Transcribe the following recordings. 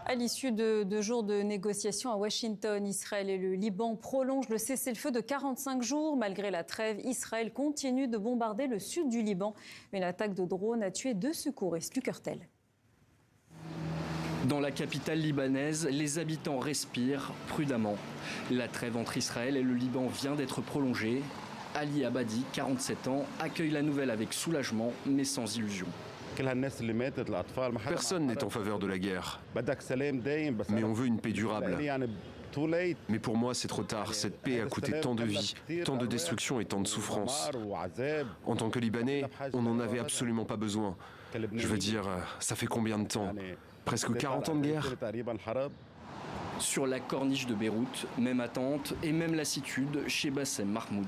À l'issue de 2 jours de négociations à Washington, Israël et le Liban prolongent le cessez-le-feu de 45 jours. Malgré la trêve, Israël continue de bombarder le sud du Liban. Une attaque de drone a tué 2 secouristes. Luc Hurtel. Dans la capitale libanaise, les habitants respirent prudemment. La trêve entre Israël et le Liban vient d'être prolongée. Ali Abadi, 47 ans, accueille la nouvelle avec soulagement, mais sans illusion. Personne n'est en faveur de la guerre, mais on veut une paix durable. Mais pour moi, c'est trop tard. Cette paix a coûté tant de vies, tant de destruction et tant de souffrance. En tant que Libanais, on n'en avait absolument pas besoin. Je veux dire, ça fait combien de temps? Presque 40 ans de guerre? Sur la corniche de Beyrouth, même attente et même lassitude chez Bassem Mahmoud.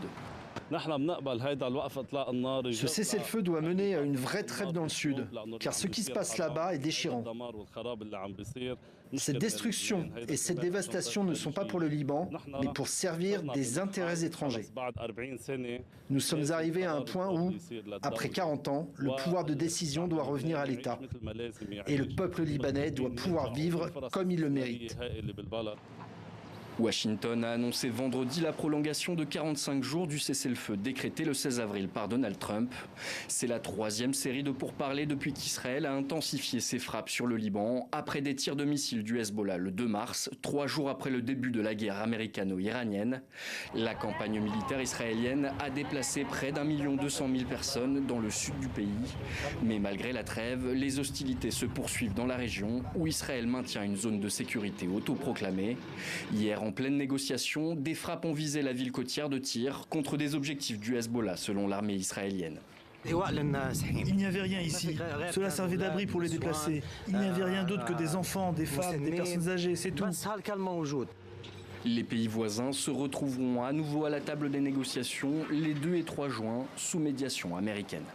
Ce cessez-le-feu doit mener à une vraie trêve dans le sud, car ce qui se passe là-bas est déchirant. Cette destruction et cette dévastation ne sont pas pour le Liban, mais pour servir des intérêts étrangers. Nous sommes arrivés à un point où, après 40 ans, le pouvoir de décision doit revenir à l'État. Et le peuple libanais doit pouvoir vivre comme il le mérite. Washington a annoncé vendredi la prolongation de 45 jours du cessez-le-feu décrété le 16 avril par Donald Trump. C'est la 3e série de pourparlers depuis qu'Israël a intensifié ses frappes sur le Liban après des tirs de missiles du Hezbollah le 2 mars, 3 jours après le début de la guerre américano-iranienne. La campagne militaire israélienne a déplacé près d'1 200 000 personnes dans le sud du pays. Mais malgré la trêve, les hostilités se poursuivent dans la région où Israël maintient une zone de sécurité autoproclamée. Hier, en pleine négociation, des frappes ont visé la ville côtière de Tyr contre des objectifs du Hezbollah, selon l'armée israélienne. Il n'y avait rien ici. Cela servait d'abri pour les déplacés. Il n'y avait rien d'autre que des enfants, des femmes, des personnes âgées, c'est tout. Les pays voisins se retrouveront à nouveau à la table des négociations les 2 et 3 juin sous médiation américaine.